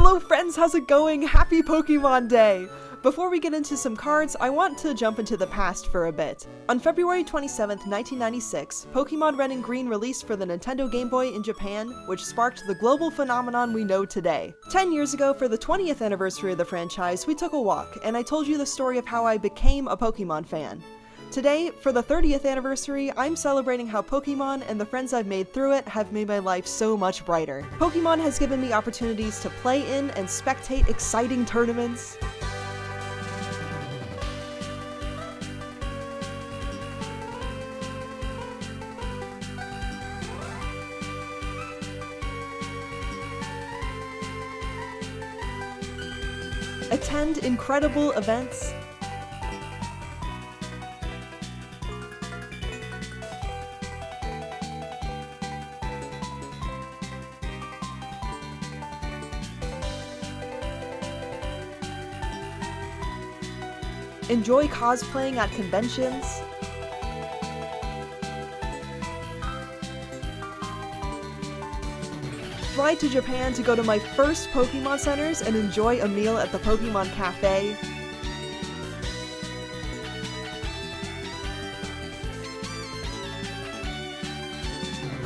Hello friends, how's it going? Happy Pokemon Day! Before we get into some cards, I want to jump into the past for a bit. On February 27th, 1996, Pokemon Red and Green released for the Nintendo Game Boy in Japan, which sparked the global phenomenon we know today. 10 years ago, for the 20th anniversary of the franchise, we took a walk, and I told you the story of how I became a Pokemon fan. Today, for the 30th anniversary, I'm celebrating how Pokemon and the friends I've made through it have made my life so much brighter. Pokemon has given me opportunities to play in and spectate exciting tournaments, attend incredible events, enjoy cosplaying at conventions, fly to Japan to go to my first Pokemon centers and enjoy a meal at the Pokemon Cafe,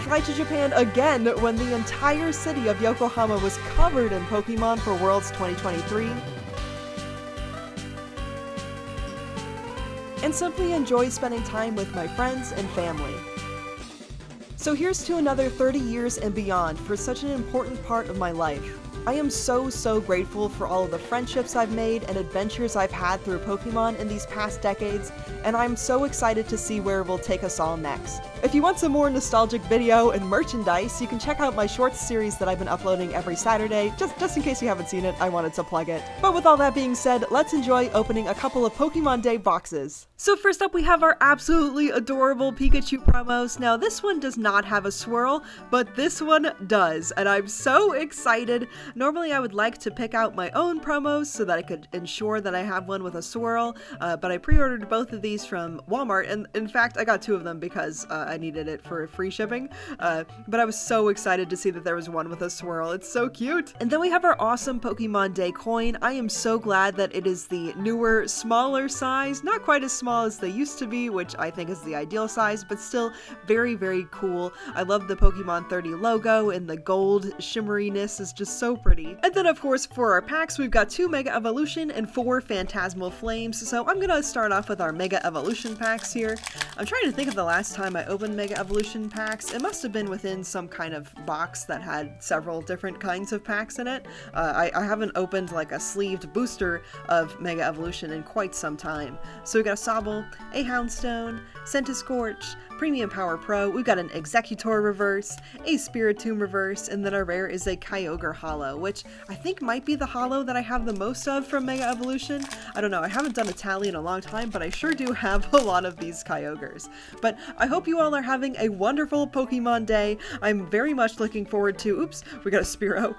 fly to Japan again when the entire city of Yokohama was covered in Pokemon for Worlds 2023, and simply enjoy spending time with my friends and family. So here's to another 30 years and beyond for such an important part of my life. I am so grateful for all of the friendships I've made and adventures I've had through Pokemon in these past decades, and I'm so excited to see where it will take us all next. If you want some more nostalgic video and merchandise, you can check out my shorts series that I've been uploading every Saturday. Just in case you haven't seen it, I wanted to plug it. But with all that being said, let's enjoy opening a couple of Pokemon Day boxes. So first up we have our absolutely adorable Pikachu promos. Now this one does not have a swirl, but this one does, and I'm so excited. Normally I would like to pick out my own promos so that I could ensure that I have one with a swirl, but I pre-ordered both of these from Walmart, and in fact I got two of them because I needed it for free shipping, but I was so excited to see that there was one with a swirl. It's so cute! And then we have our awesome Pokemon Day coin. I am so glad that it is the newer, smaller size, not quite as small as they used to be, which I think is the ideal size, but still very cool. I love the Pokemon 30 logo, and the gold shimmeriness is just so pretty. And then of course for our packs, we've got 2 Mega Evolution and 4 Phantasmal Flames, so I'm gonna start off with our Mega Evolution packs here. I'm trying to think of the last time I opened Mega Evolution packs. It must have been within some kind of box that had several different kinds of packs in it. I haven't opened like a sleeved booster of Mega Evolution in quite some time. So we got a Sobble, a Houndstone, Centiskorch, Premium Power Pro, we've got an Executor reverse, a Spiritomb reverse, and then our rare is a Kyogre holo, which I think might be the holo that I have the most of from Mega Evolution. I don't know, I haven't done a tally in a long time, but I sure do have a lot of these Kyogres. But I hope you all are having a wonderful Pokemon Day. I'm very much looking forward to, oops, we got a Spearow.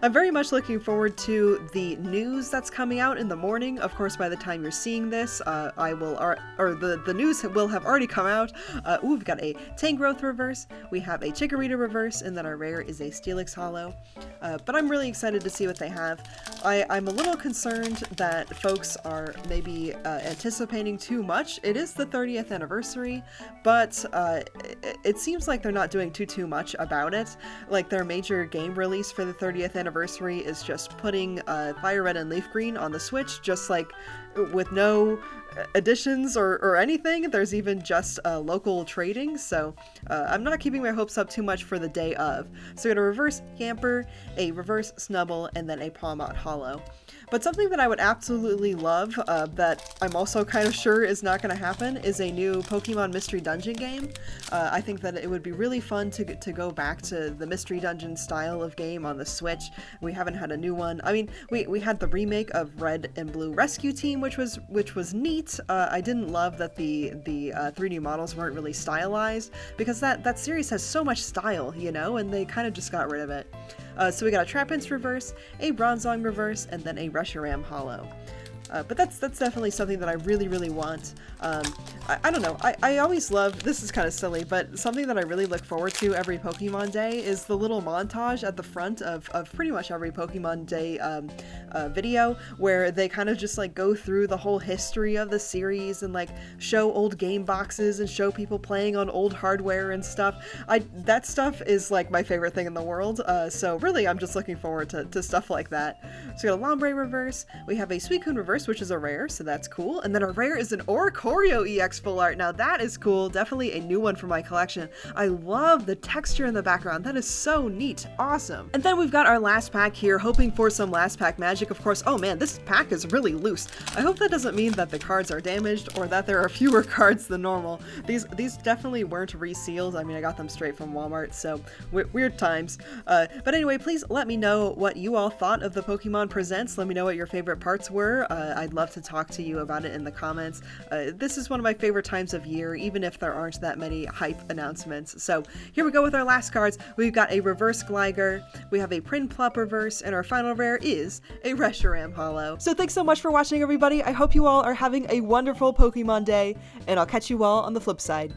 I'm very much looking forward to the news that's coming out in the morning. Of course, by the time you're seeing this, the news will have already come out. We've got a Tangrowth reverse, we have a Chikorita reverse, and then our rare is a Steelix holo. But I'm really excited to see what they have. I'm a little concerned that folks are maybe anticipating too much. It is the 30th anniversary, but it seems like they're not doing too much about it. Like their major game release for the 30th anniversary is just putting FireRed and LeafGreen on the Switch, just like with no additions or anything. There's even just local trading, so I'm not keeping my hopes up too much for the day of. So we got a reverse Yamper, a reverse Snubbull, and then a Pawmot holo. But something that I would absolutely love, that I'm also kind of sure is not going to happen, is a new Pokemon Mystery Dungeon game. I think that it would be really fun to go back to the Mystery Dungeon style of game on the Switch. We haven't had a new one. I mean, we had the remake of Red and Blue Rescue Team, which was neat. I didn't love that the 3D models weren't really stylized, because that series has so much style, you know, and they kind of just got rid of it. So we got a Trapinch reverse, a Bronzong reverse, and then a Reshiram holo. But that's definitely something that I really want. I don't know, I always love, this is kind of silly, but something that I really look forward to every Pokemon Day is the little montage at the front of pretty much every Pokemon Day video, where they kind of just like go through the whole history of the series and like show old game boxes and show people playing on old hardware and stuff. That stuff is like my favorite thing in the world, so really I'm just looking forward to stuff like that. So we got a Lombre reverse, we have a Suicune reverse, which is a rare, so that's cool, and then our rare is an Oricorio EX full art. Now that is cool, definitely a new one for my collection. I love the texture in the background, that is so neat, awesome. And then we've got our last pack here, hoping for some last pack magic, of course. Oh man, this pack is really loose. I hope that doesn't mean that the cards are damaged or that there are fewer cards than normal. These definitely weren't resealed. I mean, I got them straight from Walmart, so weird times. But anyway, please let me know what you all thought of the Pokemon Presents. Let me know what your favorite parts were. I'd love to talk to you about it in the comments. This is one of my favorite times of year, even if there aren't that many hype announcements. So here we go with our last cards. We've got a reverse Gligar, we have a Prinplup reverse, and our final rare is a Reshiram holo. So thanks so much for watching, everybody. I hope you all are having a wonderful Pokemon Day, and I'll catch you all on the flip side.